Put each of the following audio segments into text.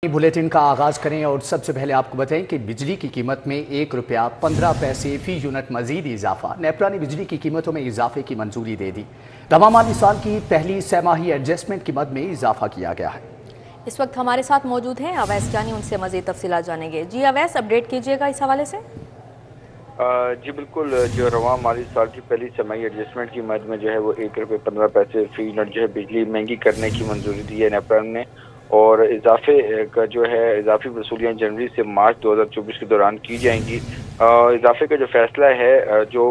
Bulletin का आगाज करें और सबसे पहले आपको बताएं कि बिजली की कीमत में ₹1.15 फी यूनिट मजीद इजाफा। नेपरा ने बिजली की कीमतों में इजाफे की मंजूरी दे दी। रवां माली साल की पहली सैमाही एडजस्टमेंट की मद में इजाफा किया गया है। इस वक्त हमारे साथ मौजूद हैं अवैस जानी, उनसे मजीद तफसीलात जानेंगे। जी अवैस, अपडेट कीजिएगा इस हवाले से। जी बिल्कुल, जो रवां माली साल की पहली सैमाही एडजस्टमेंट की मद में जो है वो ₹1.15 फी यूनिट जो है बिजली महंगी करने की मंजूरी दी है नेपरा ने। और इजाफे का जो है इजाफी वसूलियाँ जनवरी से मार्च 2024 के दौरान की जाएंगी। इजाफे का जो फैसला है, जो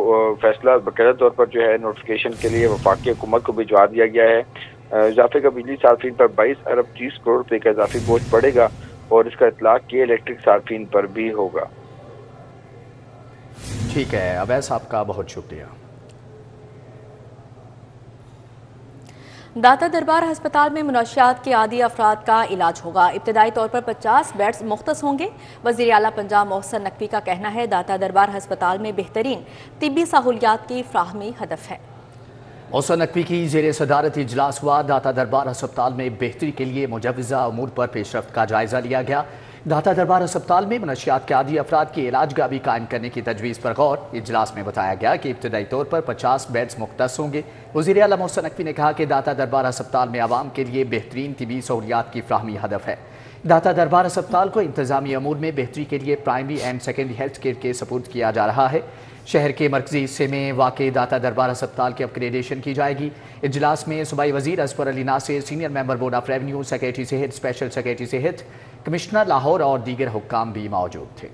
फैसला बाकायदा तौर पर जो है नोटिफिकेशन के लिए वफाकी हुकूमत को भिजवा दिया गया है। इजाफे का बिजली सार्फिन पर 22 अरब 30 करोड़ रुपये का इजाफी बोझ पड़ेगा और इसका इतलाक के इलेक्ट्रिक सार्फिन पर भी होगा। ठीक है अवैस, आपका बहुत शुक्रिया। दाता दरबार हस्पताल में मुनशियात के आदी अफराद का इलाज होगा। इब्तदाई तौर पर 50 बेड्स मुख्तस होंगे। वज़ीर आला पंजाब मोहसिन नकवी का कहना है दाता दरबार हस्पताल में बेहतरीन तिब्बी सहूलियात की फ्राहमी हदफ है। मोहसिन नकवी की ज़ेर सदारत इजलास हुआ। दाता दरबार हस्पताल में बेहतरी के लिए मुजव्वज़ा अमूर पर पेशरफ्त का जायजा लिया गया। दाता दरबार अस्पताल में मुनशियात के आदी अफराद की इलाजगाह भी कायम करने की तजवीज़ पर गौर। इजलास में बताया गया कि इब्तदाई तौर पर 50 बेड्स मुख्तस होंगे। वज़ीर आला मोहसिन नकवी ने कहा कि दाता दरबार अस्पताल में आवाम के लिए बेहतरीन तिबी सहूलियात की फ्राहमी हदफ है। दाता दरबार अस्पताल को इंतजामी अमूर में बेहतरी के लिए primary and secondary health care के सपुर्द किया जा रहा है। शहर के मरकजी हिस्से में वाक़ई दाता दरबार अस्पताल की अपग्रेडेशन की जाएगी। इजलास में सूबाई वज़ीर Asfar Ali Nasir, senior member board of revenue, secretary सेहत, स्पेशल सेक्रेटरी सेहत, कमिश्नर लाहौर और दीगर हुक्काम भी मौजूद थे।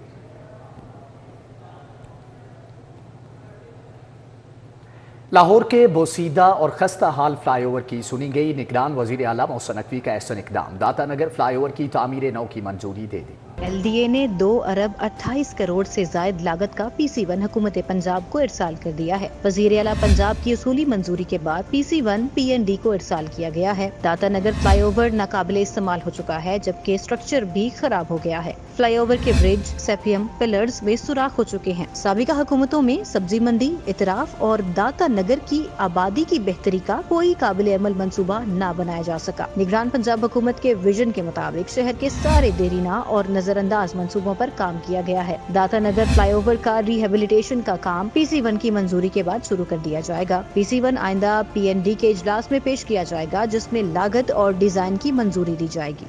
लाहौर के बोसीदा और खस्ता हाल फ्लाईओवर की सुनी गई। निगरान वज़ीर आला मोहसिन नकवी का ऐसा इक़दाम। दाता नगर फ्लाईओवर की तामीर नौ की मंजूरी दे दी। LDA ने 2 अरब 28 करोड़ से जायद लागत का PC1 हुकूमत पंजाब को इरसाल कर दिया है। वज़ीर आला पंजाब की उसूली मंजूरी के बाद PC1 PND को इरसाल किया गया है। दाता नगर फ्लाईओवर नाकाबिले इस्तेमाल हो चुका है, जबकि स्ट्रक्चर भी खराब हो गया है। फ्लाईओवर के ब्रिज, सेफियम, पिलर्स में सुराख हो चुके हैं। साबिका हुकूमतों में सब्जी मंडी, इतराफ और दाता नगर की आबादी की बेहतरी का कोई काबिल अमल मंसूबा न बनाया जा सका। निगरान पंजाब हुकूमत के विजन के मुताबिक शहर के सारे देरीना और नजरअंदाज मंसूबों पर काम किया गया है। दाता नगर फ्लाईओवर का रिहेबिलिटेशन का काम PC1 की मंजूरी के बाद शुरू कर दिया जाएगा। PC1 आइंदा PND के इजलास में पेश किया जाएगा, जिसमें लागत और डिजाइन की मंजूरी दी जाएगी।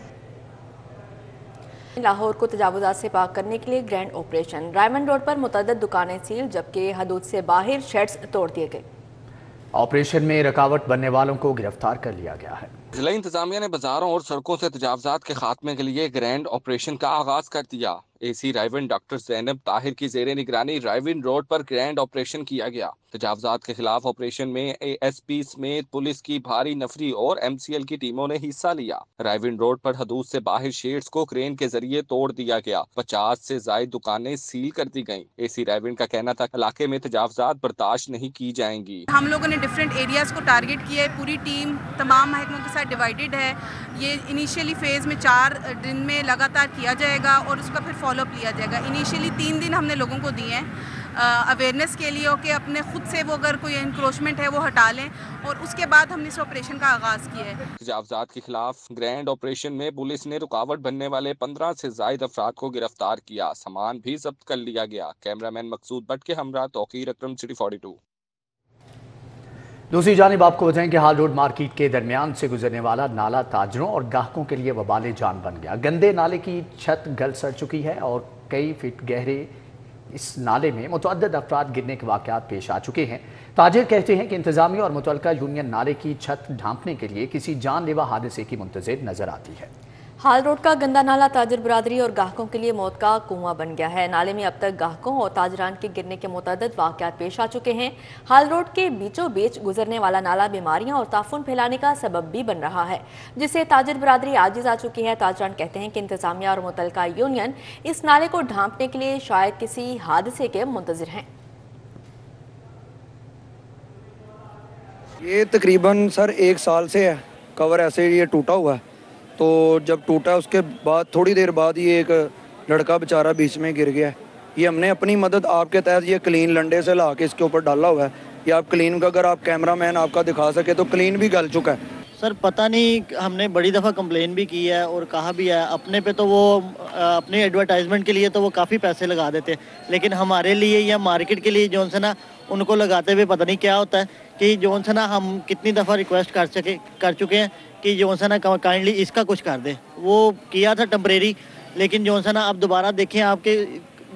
लाहौर को तजावुजात से पाक करने के लिए ग्रैंड ऑपरेशन। रायमंड रोड पर मुतअद्दिद दुकानें सील, जबकि हदूद से बाहर शेड्स तोड़ दिए गए। ऑपरेशन में रुकावट बनने वालों को गिरफ्तार कर लिया गया है। जिला इंतजामिया ने बाजारों और सड़कों से तजावजात के खात्मे के लिए ग्रैंड ऑपरेशन का आगाज कर दिया। AC रायविंड डॉक्टर ज़ैनब ताहिर की जेर निगरानी रायविंड रोड पर ग्रैंड ऑपरेशन किया गया। तजावजात के खिलाफ ऑपरेशन में ASP समेत पुलिस की भारी नफरी और MCL की टीमों ने हिस्सा लिया। रायविंड रोड पर हदूद से बाहर शेड्स को क्रेन के जरिए तोड़ दिया गया। 50 से ज्यादा दुकानें सील कर दी गयी। AC रायविंड का कहना था इलाके में तजावजात बर्दाश्त नहीं की जाएंगी। हम लोगों ने डिफरेंट एरियाज को टारगेट किया है। पूरी टीम तमाम महकमों के साथ डिवाइडेड है। ये इनिशियली फेज में 4 दिन में लगातार किया जाएगा और उसका फिर फॉलोअप लिया जाएगा। इनिशियली 3 दिन हमने लोगों को दिए हैं अवेयरनेस के लिए कि अपने खुद से वो अगर कोई इंक्रोचमेंट है वो हटा लें, और उसके बाद हमने इस ऑपरेशन का आगाज किया है। तजावजात के खिलाफ ग्रैंड ऑपरेशन में पुलिस ने रुकावट बनने वाले 15 से ज्यादा अफराद को गिरफ्तार किया। सामान भी जब्त कर लिया गया। कैमरामैन मकसूद भट्ट के हमरा तौकीर अकरम, सिटी 42। दूसरी जानिब आपको बताएं कि हाल रोड मार्केट के दरमियान से गुजरने वाला नाला ताजरों और गाहकों के लिए वबाले जान बन गया। गंदे नाले की छत गल सड़ चुकी है और कई फीट गहरे इस नाले में मुतअद्दिद अफराद गिरने के वाक़यात पेश आ चुके हैं। ताजिर कहते हैं कि इंतजामिया और मुतल्लिका यूनियन नाले की छत ढांपने के लिए किसी जानलेवा हादसे की मुंतज़िर नजर आती है। हाल रोड का गंदा नाला ताजिर बरादरी और गाहकों के लिए मौत का कुआं बन गया है। नाले में अब तक गाहकों और ताजरान के गिरने के मुतअद्दिद वाक़यात पेश आ चुके हैं। हाल रोड के बीचों बीच गुजरने वाला नाला बीमारियां और ताफुन फैलाने का सबब भी बन रहा है, जिससे ताजिर बरादरी आजिज आ चुकी है। ताजरान कहते हैं कि इंतजामिया और मुतल्लिका यूनियन इस नाले को ढांपने के लिए शायद किसी हादसे के मुंतज़िर हैं। ये तकरीबन सर 1 साल से है कवर ऐसे ये टूटा हुआ है। तो जब टूटा उसके बाद थोड़ी देर बाद ये एक लड़का बेचारा बीच में गिर गया है। ये हमने अपनी मदद आपके तहत ये क्लीन लंडे से ला के इसके ऊपर डाला हुआ है। ये आप क्लीन का अगर आप कैमरा मैन आपका दिखा सके तो क्लीन भी गल चुका है। سر پتہ نہیں، ہم نے بڑی دفعہ کمپلین بھی کی ہے اور کہا بھی ہے، اپنے پہ تو وہ اپنی ایڈورٹائزمنٹ کے لیے تو وہ کافی پیسے لگا دیتے، لیکن ہمارے لیے یا مارکیٹ کے لیے جو ہے نا ان کو لگاتے ہوئے پتہ نہیں کیا ہوتا ہے کہ جو ہے نا ہم کتنی دفعہ ریکویسٹ کر چکے ہیں کہ جو ہے نا کائنڈلی اس کا کچھ کر دے. وہ کیا تھا ٹمپریری، لیکن جو ہے نا اب دوبارہ دیکھیں آپ کے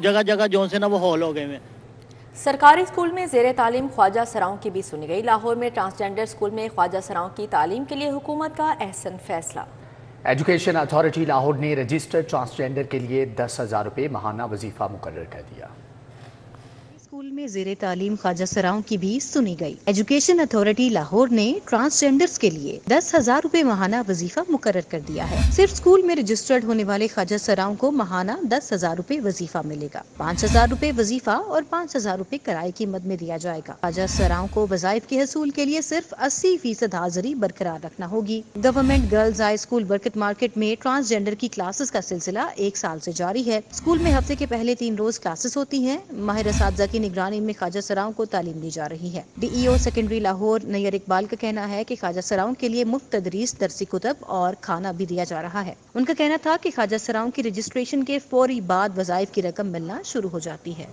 جگہ جگہ جو ہے نا وہ ہال ہو گئے ہیں. سرکاری اسکول میں زیر تعلیم خواجہ سراؤں کی بھی سنی گئی. لاہور میں ٹرانسجینڈر اسکول میں خواجہ سراؤں کی تعلیم کے لیے حکومت کا احسن فیصلہ. ایجوکیشن اتھارٹی لاہور نے رجسٹرڈ ٹرانسجینڈر کے لیے 10,000 روپے ماہانہ وظیفہ مقرر کر دیا. اسکول میں زیر تعلیم خواجہ سراؤں کی بھی سنی گئی. ایجوکیشن اتھارٹی لاہور نے ٹرانسجینڈرز کے لیے 10,000 روپے ماہانہ وظیفہ مقرر کر دیا ہے. صرف اسکول میں رجسٹرڈ ہونے والے خواجہ سراؤں کو ماہانہ 10,000 روپے وظیفہ ملے گا. 5,000 روپے وظیفہ اور 5,000 روپے کرائے کی مد میں دیا جائے گا. خواجہ سراؤں کو وظائف کے حصول کے لیے صرف 80% حاضری برقرار رکھنا ہوگی. گورنمنٹ گرلز ہائی اسکول برکت مارکیٹ میں ٹرانسجینڈر کی کلاسز کا سلسلہ 1 سال سے جاری ہے. اسکول میں ہفتے کے پہلے 3 روز کلاسز ہوتی ہیں. ماہر اساتذہ کی نگرانی میں خواجہ سراؤں کو تعلیم دی جا رہی ہے. ڈی ای او سیکنڈری لاہور نیئر اقبال کا کہنا ہے کہ خواجہ سراؤں کے لیے مفت تدریس، درسی کتب اور کھانا بھی دیا جا رہا ہے. ان کا کہنا تھا کہ خواجہ سراؤں کی رجسٹریشن کے فوری بعد وظائف کی رقم ملنا شروع ہو جاتی ہے.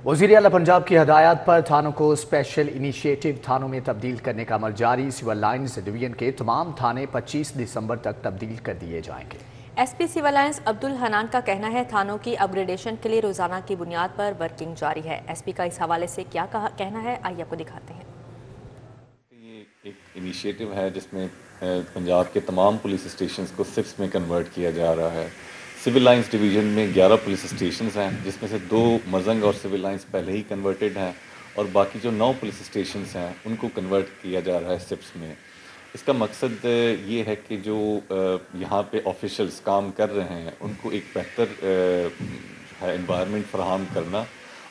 وزیر اعلیٰ پنجاب کی ہدایات پر تھانوں کو اسپیشل انیشیٹو تھانوں میں تبدیل کرنے کا عمل جاری. سول لائنز ڈویژن کے تمام تھانے 25 دسمبر تک تبدیل کر دیے جائیں گے. S P civil lines Abdul Hannan کا کہنا ہے تھانوں کی اپ گریڈیشن کے لیے روزانہ کی بنیاد پر ورکنگ جاری ہے. ایس پی کا اس حوالے سے کیا کہنا ہے آئیے آپ کو دکھاتے ہیں. یہ ایک انیشیٹو ہے جس میں پنجاب کے تمام پولیس اسٹیشنز کو 6 میں کنورٹ کیا جا رہا ہے. سول لائنز ڈویژن میں 11 پولیس اسٹیشنز ہیں جس میں سے 2 مرزنگ اور سول لائنز پہلے ہی کنورٹڈ ہیں، اور باقی جو 9 پولیس اسٹیشنز ہیں ان کو کنورٹ کیا جا رہا ہے سپس میں. اس کا مقصد یہ ہے کہ جو یہاں پہ آفیشلز کام کر رہے ہیں ان کو ایک بہتر انوائرمنٹ فراہم کرنا،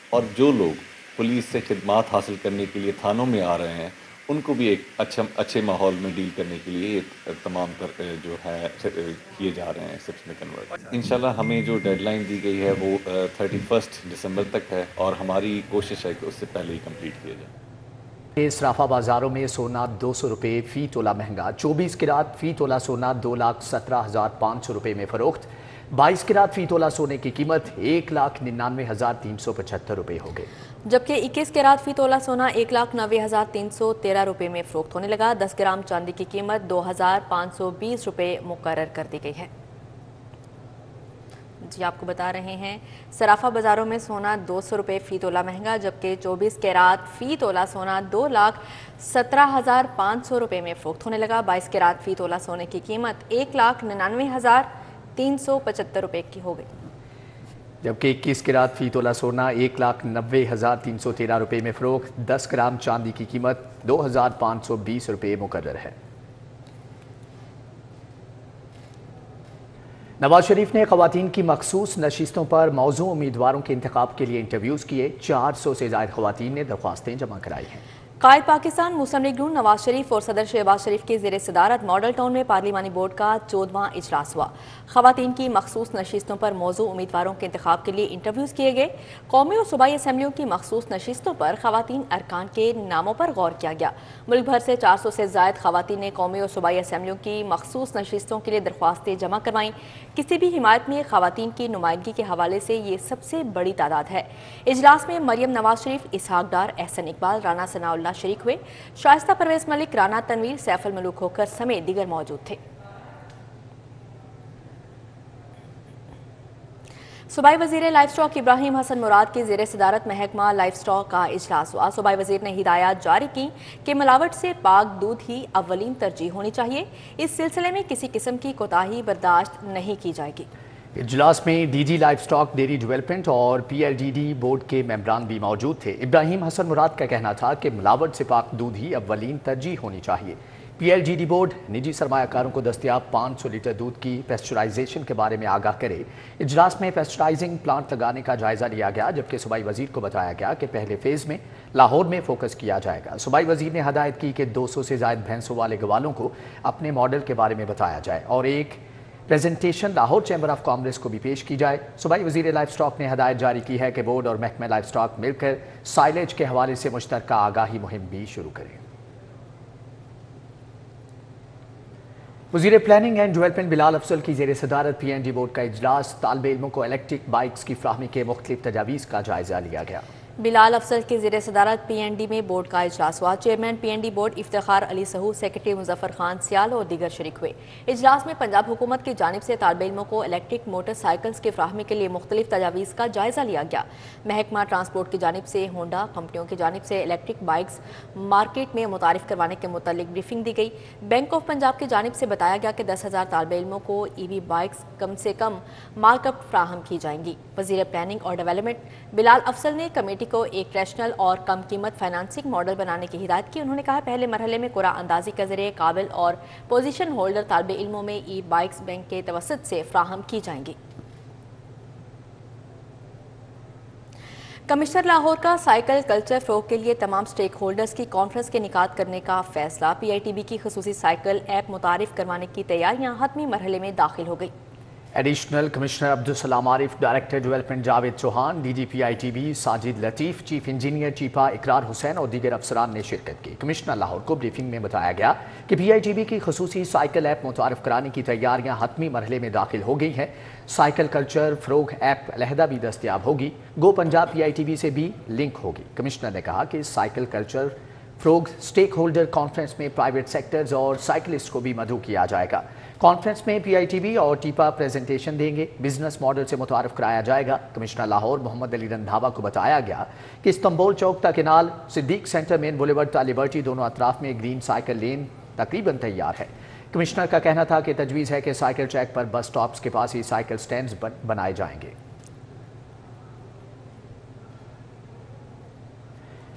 اور جو لوگ پولیس سے خدمات حاصل کرنے کے لیے تھانوں میں آ رہے ہیں ان کو بھی ایک اچھے ماحول میں ڈیل کرنے کے لیے تمام جو ہے کیے جا رہے ہیں سپس میں کنورٹ. انشاءاللہ ہمیں جو ڈیڈ لائن دی گئی ہے وہ 31 دسمبر تک ہے، اور ہماری کوشش ہے کہ اس سے پہلے ہی کمپلیٹ کیا جائے. سرافہ بازاروں میں سونا 200 روپے فی تولہ مہنگا. 24 کیرات فی تولہ سونا 2,17,500 روپے میں فروخت. 22 کیرات فی تولہ سونے کی قیمت 1,99,375 روپے ہو گئے، جبکہ 21 کیرات فی تولہ سونا 1,90,313 روپے میں فروخت ہونے لگا. 10 گرام چاندی کی قیمت 2,520 روپے مقرر کر دی گئی ہے. جی آپ کو بتا رہے ہیں سرافہ بازاروں میں سونا 200 روپے فی تولہ مہنگا، جبکہ 24 کیرات فی تولہ سونا 2,17,500 روپے میں فروخت ہونے لگا. 22 کیرات فی تولہ سونے کی قیمت 1,99,375 روپے کی ہو گئی، جبکہ 21 کیرات فی تولہ سونا 1,90,313 روپے میں فروخت. 10 گرام چاندی کی قیمت 2,520 روپے مقرر ہے. نواز شریف نے خواتین کی مخصوص نشستوں پر موزوں امیدواروں کے انتخاب کے لیے انٹرویوز کیے. 400 سے زائد خواتین نے درخواستیں جمع کرائی ہیں. قائد پاکستان مسلم لیگ نون نواز شریف اور صدر شہباز شریف کی زیر صدارت ماڈل ٹاؤن میں پارلیمانی بورڈ کا 14واں اجلاس ہوا. خواتین کی مخصوص نشستوں پر موزوں امیدواروں کے انتخاب کے لیے انٹرویوز کیے گئے. قومی اور صوبائی اسمبلیوں کی مخصوص نشستوں پر خواتین ارکان کے ناموں پر غور کیا گیا. ملک بھر سے 400 سے زائد خواتین نے قومی اور صوبائی اسمبلیوں کی مخصوص نشستوں کے لیے درخواستیں جمع کروائیں. کسی بھی حمایت میں خواتین کی نمائندگی کے حوالے سے یہ سب سے بڑی تعداد ہے. اجلاس میں مریم نواز شریف، اسحاق ڈار، احسن اقبال، رانا ثناء اللہ شریک ہوئے. شائستہ پرویز ملک، رانا تنویر، سیف الملوک ہوکر سمیت دیگر موجود تھے. صوبائی وزیر لائف سٹاک ابراہیم حسن مراد کی زیر صدارت محکمہ لائف سٹاک کا اجلاس ہوا. صوبائی وزیر نے ہدایات جاری کی کہ ملاوٹ سے پاک دودھ ہی اولین ترجیح ہونی چاہیے. اس سلسلے میں کسی قسم کی کوتاہی برداشت نہیں کی جائے گی. اجلاس میں D G livestock dairy development اور P L D D board کے ممبران بھی موجود تھے. ابراہیم حسن مراد کا کہنا تھا کہ ملاوٹ سے پاک دودھ ہی اولین ترجیح ہونی چاہیے. پی ایل ڈی ڈی بورڈ نجی سرمایہ کاروں کو دستیاب 500 لیٹر دودھ کی پیسچرائزیشن کے بارے میں آگاہ کرے. اجلاس میں پیسچرائزنگ پلانٹ لگانے کا جائزہ لیا گیا، جبکہ صوبائی وزیر کو بتایا گیا کہ پہلے فیز میں لاہور میں فوکس کیا جائے گا. صوبائی وزیر نے ہدایت کی کہ 200 سے زائد بھینسوں والے گوالوں کو اپنے ماڈل کے بارے میں بتایا جائے اور ایک presentation Lahore chamber of commerce کو بھی پیش کی جائے. صوبائی وزیر لائف سٹاک نے ہدایت جاری کی ہے کہ بورڈ اور محکمہ لائف سٹاک مل کر سائلیج کے حوالے سے مشترکہ آگاہی مہم بھی شروع کریں. वज़ीर planning and development Bilal Afzal की ज़ेर सदारत PND बोर्ड का इजलास, तालिब इल्मों को इलेक्ट्रिक बाइक्स की फ्राहमी के मुख्तलिफ तजावीज़ का जायज़ा लिया गया। बिलाल अफजल की ज़ेर सदारत PND में बोर्ड का इजलास हुआ। Chairman PND board Iftikhar Ali Sahu, secretary Muzaffar Khan Sial और दीगर शरीक हुए। इजलास में पंजाब हुकूमत की जानिब से तालिब इल्मों को इलेक्ट्रिक मोटरसाइकिल्स की फ्राहमी के लिए मुख्तलिफ तजावीज़ का जायज़ा लिया गया। महकमा ट्रांसपोर्ट की जानिब से होंडा कंपनियों की जानिब से इलेक्ट्रिक बाइक्स मार्केट में मुतारिफ करवाने के मुतालिक ब्रीफिंग दी गई। बैंक ऑफ पंजाब की जानिब से बताया गया कि 10,000 तालिब इल्मों को EV बाइक्स कम से कम मार्कअप फ्राहम की जाएंगी। वज़ीर प्लानिंग और डेवलपमेंट बिलाल अफजल ने कमेटी को एक रैशनल और कम कीमत फाइनेंसिंग मॉडल बनाने की हिदायत की। उन्होंने कहा, पहले मरहले में कुरा अंदाजी के जरिए काबिल और पोजीशन होल्डर तालिब इल्मों में ई बाइक्स बैंक के तवसत से फ्राहम की जाएंगी। कमिश्नर लाहौर का साइकिल कल्चर फ़रोग़ के लिए तमाम स्टेक होल्डर्स की कॉन्फ्रेंस के इनेकाद करने का फैसला। PITB की खसूसी साइकिल ऐप मुतारिफ करवाने की तैयारियां हतमी मरहले में दाखिल हो गई। Additional commissioner Abdul Salam Arif, director development Javed Chauhan, DG PITB Sajid Latif, chief engineer TEPA Ikrar Hussain और दीगर अफसरान ने शिरकत की। कमिश्नर लाहौर को ब्रीफिंग में बताया गया कि PITB की खसूसी साइकिल ऐप मुतारिफ कराने की तैयारियां हतमी मरहले में दाखिल हो गई हैं। साइकिल कल्चर फ़रोग़ ऐप अलहदा भी दस्तयाब होगी। गो पंजाब PITB से भी लिंक होगी। कमिश्नर ने कहा कि साइकिल कल्चर फ़रोग़ स्टेक होल्डर कॉन्फ्रेंस में प्राइवेट सेक्टर्स और साइकिलिस्ट को भी मदऊ किया जाएगा। कॉन्फ्रेंस में PITB और टीपा प्रेजेंटेशन देंगे। बिजनेस मॉडल से मुतारफ कराया जाएगा। कमिश्नर लाहौर मोहम्मद अली रंधावा को बताया गया कि इस्तंबुल चौक ता canal, Siddiq centre, main boulevard ता लिबर्टी दोनों अतराफ में ग्रीन साइकिल लेन तकरीबन तैयार है। कमिश्नर का कहना था कि तजवीज़ है कि साइकिल ट्रैक पर बस स्टॉप्स के पास ही साइकिल स्टैंड्स बनाए जाएंगे।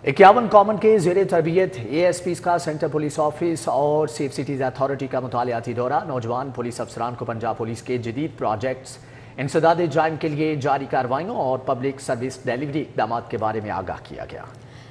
51 कॉमन के ज़ेरे तरबियत ASPs का सेंटर पुलिस ऑफिस और सेफ सिटीज़ अथॉरिटी का मुतालियाती दौरा। नौजवान पुलिस अफसरान को पंजाब पुलिस के जदीद प्रोजेक्ट्स, इंसदाद जराइम के लिए जारी कार्रवाइयों और पब्लिक सर्विस डिलीवरी इक़दाम के बारे में आगाह किया गया।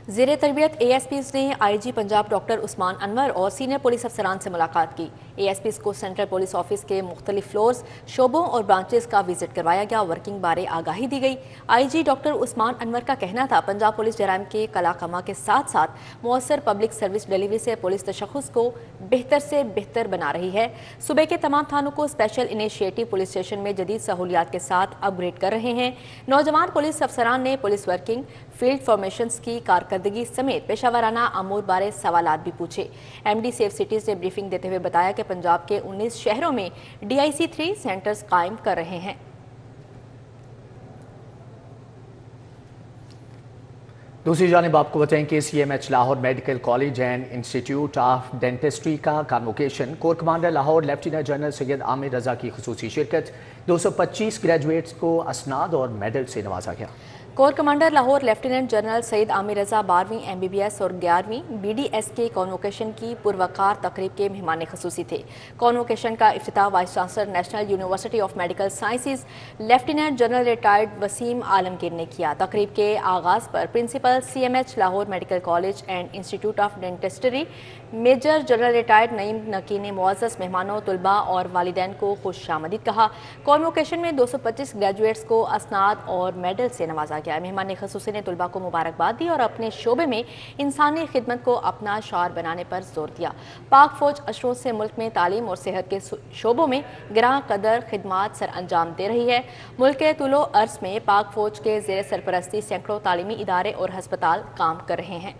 ज़ेरे तरबियत ASPs ने IG पंजाब डॉक्टर उस्मान अनवर और सीनियर पुलिस अफसरान से मुलाकात की। ASPs को सेंट्रल पुलिस ऑफिस के मुख्तलिफ फ्लोर्स, शोबों और ब्रांचेस का विजिट करवाया गया। वर्किंग बारे आगाही दी गई। IG डॉक्टर उस्मान अनवर का कहना था, पंजाब पुलिस जराइम के कलाकमा के साथ साथ मुअस्सर पब्लिक सर्विस डिलीवरी से पुलिस तशख़्ख़ुस को बेहतर से बेहतर बना रही है। सूबे के तमाम थानों को स्पेशल इनिशिएटिव पुलिस स्टेशन में जदीद सहूलियात के साथ अपग्रेड कर रहे हैं। नौजवान पुलिस अफसरान ने पुलिस वर्किंग, फील्ड फॉर्मेशंस की कारकर्दगी समेत पेशावराना अमूर बारे सवालात भी पूछे। MD सेफ सिटीज़ ने ब्रीफिंग देते हुए बताया कि पंजाब के 19 शहरों में DIC-3 सेंटर्स कायम कर रहे हैं। दूसरी जानिब आपको बताएं कि CMH Lahore medical college and institute of dentistry का convocation, corps commander Lahore lieutenant general Syed Amir Raza की खुसूसी शिरकत। 225 ग्रेजुएट्स को असनाद और मेडल से नवाजा गया। Corps commander Lahore lieutenant general Saeed Amir Raza 12वीं MBBS और 11वीं BDS के कॉन्वोकेशन की पुरवकार तकरीब के मेहमान खसूसी थे। कॉन्वोकेशन का इफ्तिताह vice chancellor national university of medical sciences lieutenant general retired Waseem Alamgir ने किया। तकरीब के आगाज़ पर principal CMH Lahore medical college and institute of dentistry major general retired Naeem Naqi ने मुअज़्ज़ज़ मेहमानों, तुलबा और वालिदैन को खुशामदीद कहा। कॉन्वोकेशन में 225 ग्रेजुएट्स को असनाद और मेडल से नवाजा गया। मेहमान खसूसी ने तुलबा को मुबारकबाद दी और अपने शोबे में इंसानी खिदमत को अपना शार बनाने पर जोर दिया। पाक फौज अशरों से मुल्क में तालीम और सेहत के शोबों में गिरां कदर खिदमात सर अंजाम दे रही है। मुल्क के तुलो अर्ज में पाक फौज के ज़ेर सरपरस्ती सैकड़ों तालीमी इदारे और हस्पताल काम कर रहे हैं।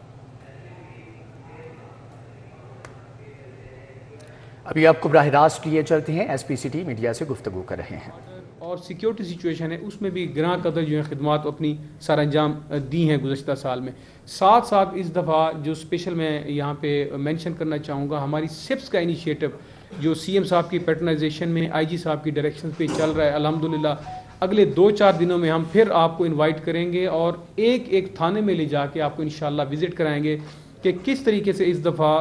अभी आपको बराह रास्त लिए चलते हैं। SP सिटी मीडिया से गुफ्तगू कर रहे हैं। और सिक्योरिटी सिचुएशन है उसमें भी गिरां कदर जो है खिदमात अपनी सर अंजाम दी हैं गुज़श्ता साल में। साथ साथ इस दफ़ा जो स्पेशल मैं यहाँ पे मेंशन करना चाहूँगा, हमारी SIPS का इनिशिएटिव जो CM साहब की पैटर्नाइजेशन में IG साहब की डायरेक्शन पे चल रहा है। अल्हम्दुलिल्लाह अगले 2-4 दिनों में हम फिर आपको इन्वाइट करेंगे और एक एक थाने में ले जाके आपको इंशाल्लाह विज़िट कराएंगे कि किस तरीके से इस दफ़ा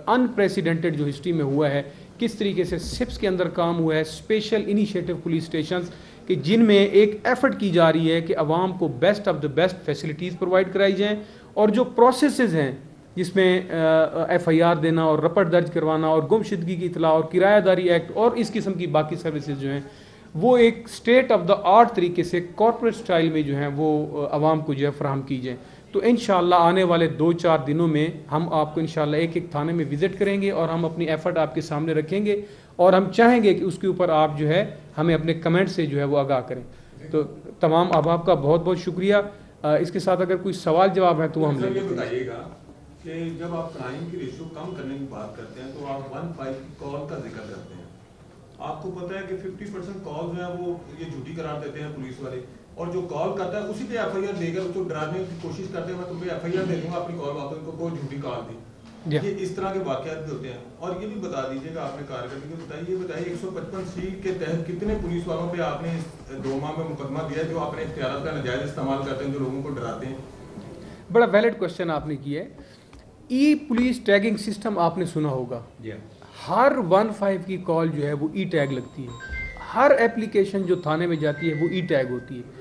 अनप्रेसिडेंटेड जो हिस्ट्री में हुआ है, किस तरीके से SIPS के अंदर काम हुआ है, स्पेशल इनिशिएटिव पुलिस स्टेशंस कि जिनमें एक एफर्ट की जा रही है कि आवाम को best of the best facilities provide कराई जाएँ और जो प्रोसेसेस हैं जिसमें FIR देना और रपट दर्ज करवाना और गुमशुदगी की इतला और किरायादारी एक्ट और इस किस्म की बाकी सर्विसेज जो हैं वो एक स्टेट ऑफ द आर्ट तरीके से कॉर्पोरेट स्टाइल में जो है वो आवाम को जो है फराहम की जाए। तो इंशाल्लाह आने वाले 2-4 दिनों में हम आपको इंशाल्लाह एक एक थाने में विज़िट करेंगे और हम अपनी एफर्ट आपके सामने रखेंगे اور ہم چاہیں گے کہ اس کے اوپر آپ جو ہے ہمیں اپنے کمنٹ سے جو ہے وہ آگاہ کریں. تو تمام احباب کا بہت بہت شکریہ. اس کے ساتھ اگر کوئی سوال جواب ہے تو وہ ہم لیں گے. یہ بتائیے گا کہ جب آپ کرائم کی ریشو کم کرنے کی بات کرتے ہیں تو آپ 1-5 کی کال کا ذکر کرتے ہیں. آپ کو پتہ ہے کہ 50% کال جو ہے وہ یہ جھوٹی قرار دیتے ہیں پولیس والے, اور جو کال کرتا ہے اسی پہ ایف آئی آر دے کر اس کو ڈرانے کی کوشش کرتے ہیں, میں تمہیں ایف آئی آر دے دوں گا اپنی کال واپس, کو جھوٹی کال دی. یہ اس طرح کے واقعات بھی ہوتے ہیں. اور یہ بھی بتا دیجیے کہ آپ نے کارکردگی بتائی, یہ بتائیے 155C کے تحت کتنے پولیس والوں پہ آپ نے 2 ماہ میں مقدمہ دیا ہے جو اپنے اختیارات کا ناجائز استعمال کرتے ہیں, جو لوگوں کو ڈراتے ہیں. بڑا ویلڈ کوشچن آپ نے کیا ہے. ای پولیس ٹیگنگ سسٹم آپ نے سنا ہوگا. ہر 15 کی کال جو ہے وہ ای ٹیگ لگتی ہے. ہر اپلیکیشن جو تھانے میں جاتی ہے وہ ای ٹیگ ہوتی ہے.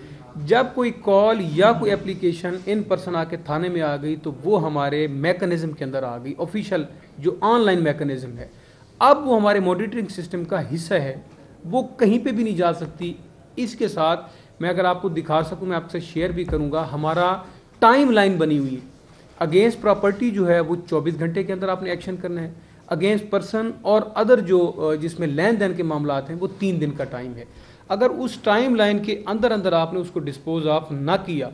جب کوئی کال یا کوئی اپلیکیشن ان پرسن آ کے تھانے میں آ گئی تو وہ ہمارے میکانزم کے اندر آ گئی, آفیشیل جو آن لائن میکانزم ہے. اب وہ ہمارے مانیٹرنگ سسٹم کا حصہ ہے, وہ کہیں پہ بھی نہیں جا سکتی. اس کے ساتھ میں اگر آپ کو دکھا سکوں, میں آپ سے شیئر بھی کروں گا, ہمارا ٹائم لائن بنی ہوئی ہے. اگینسٹ پراپرٹی جو ہے وہ 24 گھنٹے کے اندر آپ نے ایکشن کرنا ہے. اگینسٹ پرسن اور ادر جو جس میں لین دین کے معاملات ہیں وہ 3 دن کا ٹائم ہے. اگر اس ٹائم لائن کے اندر آپ نے اس کو ڈسپوز آف نہ کیا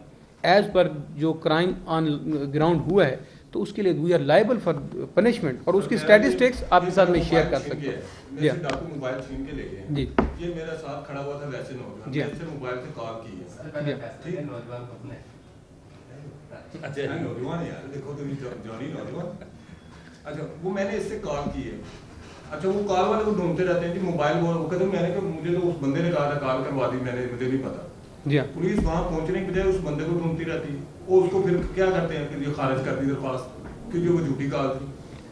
ایز پر جو کرائم آن گراؤنڈ ہوا ہے تو اس کے لیے we are liable for punishment. اور اس کی اسٹیٹسٹکس آپ کے ساتھ میں شیئر کر سکتا ہوں. جی موبائل چھین کے لے گئے. جی یہ میرا ساتھ کھڑا ہوا تھا ویسے نوجوان, جی سے موبائل سے کال کی ہے. جی اچھا نوجوان یار دیکھو تو جوانی نوجوان. اچھا وہ میں نے اس سے کال کی ہے. اچھا وہ کال والے کو ڈھونڈتے رہتے ہیں جی موبائل, وہ کہتے ہیں میں نے کہ مجھے تو اس بندے نے کہا تھا کال کروا دی, میں نے مجھے نہیں پتا. جی پولیس وہاں پہنچنے کے بجائے اس بندے کو ڈھونڈتی رہتی ہے. وہ اس کو پھر کیا کرتے ہیں کہ یہ خارج کر دی درخواست کیونکہ وہ جھوٹی کال تھی.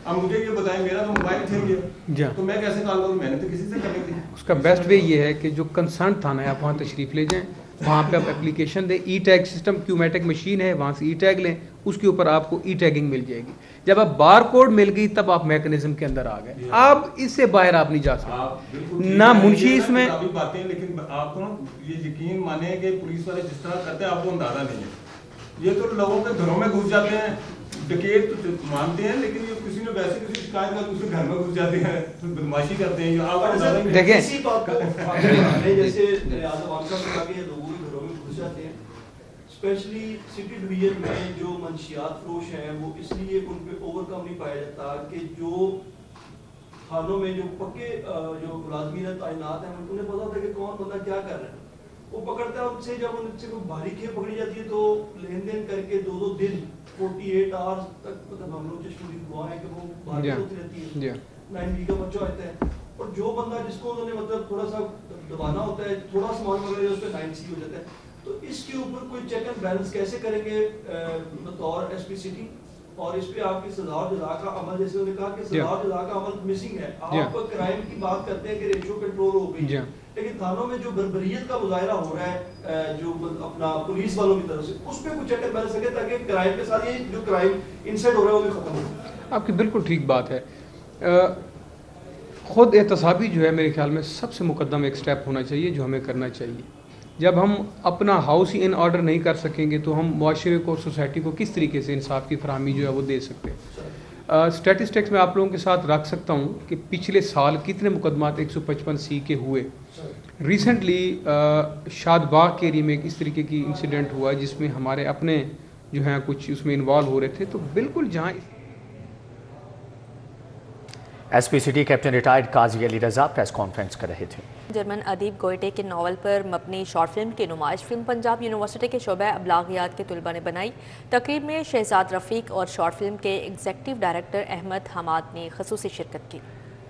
اب مجھے یہ بتائیں میرا تو موبائل چھین گیا تو میں کیسے کال کروں, میں نے تو کسی سے کرنی تھی. اس کا بیسٹ وے یہ ہے کہ جو کنسرن تھانہ ہے آپ وہاں تشریف لے جائیں, وہاں پہ آپ اپلیکیشن دیں. ای ٹیگ سسٹم کیومیٹک مشین ہے, وہاں سے ای ٹیگ لیں, اس کے اوپر آپ کو ای ٹیگنگ مل جائے گی. جب آپ بار کوڈ مل گئی تب آپ میکانزم کے اندر آ گئے. اب اس سے باہر آپ نہیں جا سکتے, نہ منشی اس میں باتیں. لیکن آپ کو یہ یقین مانیں کہ پولیس والے جس طرح کرتے ہیں آپ کو اندازہ نہیں ہے. یہ تو لوگوں کے گھروں میں گھس جاتے ہیں, ڈکیت مانتے ہیں, لیکن یہ کسی نے ویسے کسی شکایت کر اس کے گھر میں گھس جاتے ہیں, بدماشی کرتے ہیں. آپ کو دیکھیں جیسے لوگوں کے گھروں میں گھس جاتے ہیں, اسپیشلی سٹی ڈویژن میں جو منشیات فروش ہیں وہ اس لیے ان پہ اوور کم نہیں پایا جاتا کہ جو تھانوں میں جو پکے جو ملازمین تعینات ہیں انہیں پتا ہوتا ہے کہ کون بندہ کیا کر رہا ہے. وہ پکڑتا ہے ان سے, جب ان سے کوئی بھاری کھیپ پکڑی جاتی ہے تو لین دین کر کے 2 دن 48 آورز تک مطلب ہم لوگ چشمے ہوا ہے کہ وہ بھاری ہوتی رہتی ہے. 9 ویک کا بچہ ہوتا ہے, اور جو بندہ جس کو انہوں نے مطلب تھوڑا سا دبانا ہوتا ہے, تھوڑا سا مال وغیرہ اس پہ 9C ہو جاتا ہے. تو اس کے اوپر کوئی چیک اینڈ بیلنس کیسے کریں گے بطور ایس پی سٹی, اور اس پہ آپ کی سزا و جزا کا عمل, جیسے انہوں نے کہا کہ سزا و جزا کا عمل مسنگ ہے. آپ کرائم کی بات کرتے ہیں کہ ریشو کنٹرول ہو گئی, لیکن تھانوں میں جو بربریت کا مظاہرہ ہو رہا ہے جو اپنا پولیس والوں کی طرف سے, اس پہ کچھ چیک اینڈ بیلنس ہے تاکہ کرائم کے ساتھ یہ جو کرائم انسائڈ ہو رہا ہے وہ بھی ختم ہو. آپ کی بالکل ٹھیک بات ہے. خود احتسابی جو ہے میرے خیال میں سب سے مقدم ایک سٹیپ ہونا چاہیے جو ہمیں کرنا چاہیے. جب ہم اپنا ہاؤس ہی ان آرڈر نہیں کر سکیں گے تو ہم معاشرے کو, سوسائٹی کو کس طریقے سے انصاف کی فراہمی جو ہے وہ دے سکتے ہیں. اسٹیٹسٹکس میں آپ لوگوں کے ساتھ رکھ سکتا ہوں کہ پچھلے سال کتنے مقدمات 155C کے ہوئے. ریسنٹلی شاد باغ کے ایریا میں ایک اس طریقے کی انسیڈنٹ ہوا جس میں ہمارے اپنے جو ہیں کچھ اس میں انوالو ہو رہے تھے. تو بالکل جہاں S P city captain retired قاضی علی رضا پریس کانفرنس کر رہے تھے. جرمن ادیب گوئٹے کے ناول پر مبنی شارٹ فلم کی نمائش فلم پنجاب یونیورسٹی کے شعبہ ابلاغیات کے طلباء نے بنائی. تقریب میں شہزاد رفیق اور شارٹ فلم کے ایگزیکٹو ڈائریکٹر احمد حماد نے خصوصی شرکت کی.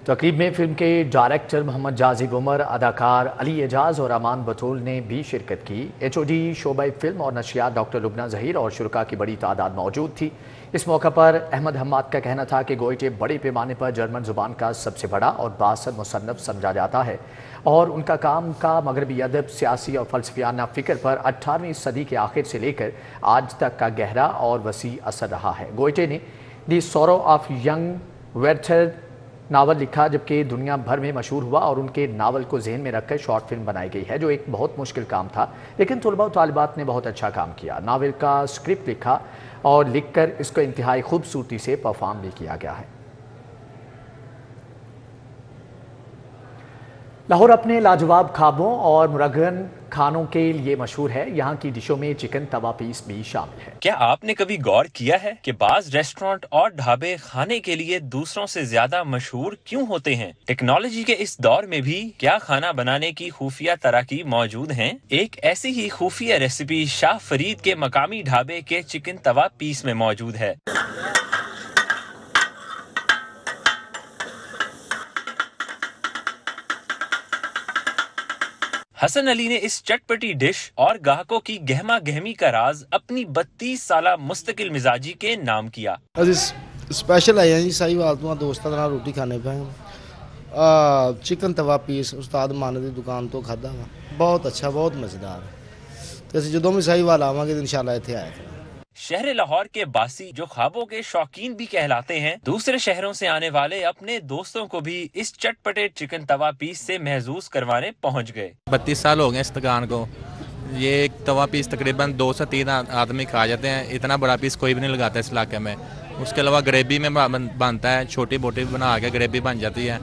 تقریب میں فلم کے ڈائریکٹر محمد جازب عمر, اداکار علی اعجاز اور امان بطول نے بھی شرکت کی. HOD شعبہ فلم اور نشریات ڈاکٹر لبنہ ظہیر اور شرکاء کی بڑی تعداد موجود تھی. اس موقع پر احمد حماد کا کہنا تھا کہ گوئٹے بڑے پیمانے پر جرمن زبان کا سب سے بڑا اور بااثر مصنف سمجھا جاتا ہے اور ان کا کام کا مغربی ادب, سیاسی اور فلسفیانہ فکر پر 18ویں صدی کے آخر سے لے کر آج تک کا گہرا اور وسیع اثر رہا ہے. گوئٹے نے دی سورو آف ینگ ویرتھر ناول لکھا جبکہ دنیا بھر میں مشہور ہوا اور ان کے ناول کو ذہن میں رکھ کر شارٹ فلم بنائی گئی ہے جو ایک بہت مشکل کام تھا, لیکن طلباء و طالبات نے بہت اچھا کام کیا. ناول کا اسکرپٹ لکھا اور لکھ کر اس کو انتہائی خوبصورتی سے پرفارم بھی کیا گیا ہے. लाहौर अपने लाजवाब खाबों और मुरगन खानों के लिए मशहूर है। यहाँ की डिशों में चिकन तवा पीस भी शामिल है। क्या आपने कभी गौर किया है कि बाज रेस्टोरेंट और ढाबे खाने के लिए दूसरों से ज्यादा मशहूर क्यों होते हैं? टेक्नोलॉजी के इस दौर में भी क्या खाना बनाने की खुफिया तरक्की मौजूद हैं? एक ऐसी ही खुफिया रेसिपी शाह फरीद के मकामी ढाबे के चिकन तवा पीस में मौजूद है। हसन अली ने इस चटपटी डिश और ग्राहकों की गहमा गहमी का राज अपनी 32 साला मुस्तकिल मिजाजी के नाम किया। स्पेशल आए हैं जी साहिवाल तो दोस्तों नाल रोटी खाने पे चिकन तवा पीस उस्ताद माने दी दुकान तो खादा वा बहुत अच्छा बहुत मजेदार तो असं जो भी साहिवाल आवांगे तो इंशाल्लाह इत्थे आया करें। शहर लाहौर के बासी जो ख्वाबों के शौकीन भी कहलाते हैं, दूसरे शहरों से आने वाले अपने दोस्तों को भी इस चटपटे चिकन तवा पीस से महसूस करवाने पहुंच गए। 32 साल हो गए इस दुकान को। ये एक तवा पीस तकरीबन 2 से 3 आदमी खा जाते हैं। इतना बड़ा पीस कोई भी नहीं लगाता इस इलाके में। उसके अलावा ग्रेवी में बनता है, छोटी मोटी बना के ग्रेवी बन जाती है।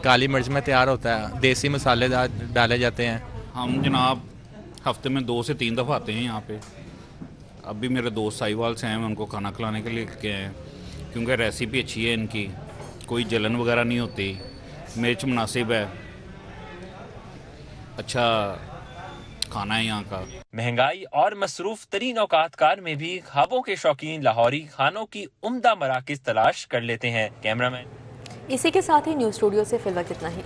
काली मिर्च में तैयार होता है, देसी मसाले डाले जाते हैं। हम जनाब हफ्ते में 2 से 3 दफ़ा आते हैं यहाँ पे। अभी मेरे दोस्त साहिवाल से हैं, मैं उनको खाना खिलाने के लिए के हैं क्योंकि रेसिपी अच्छी है इनकी, कोई जलन वगैरह नहीं होती, मिर्च मुनासिब है, अच्छा खाना है यहाँ का। महंगाई और मसरूफ तरीन औकातकार में भी ख्वाबों के शौकीन लाहौरी खानों की उम्दा मराकिज तलाश कर लेते हैं। कैमरामैन इसी के साथ ही न्यूज़ स्टूडियो से फिल वक्त इतना ही।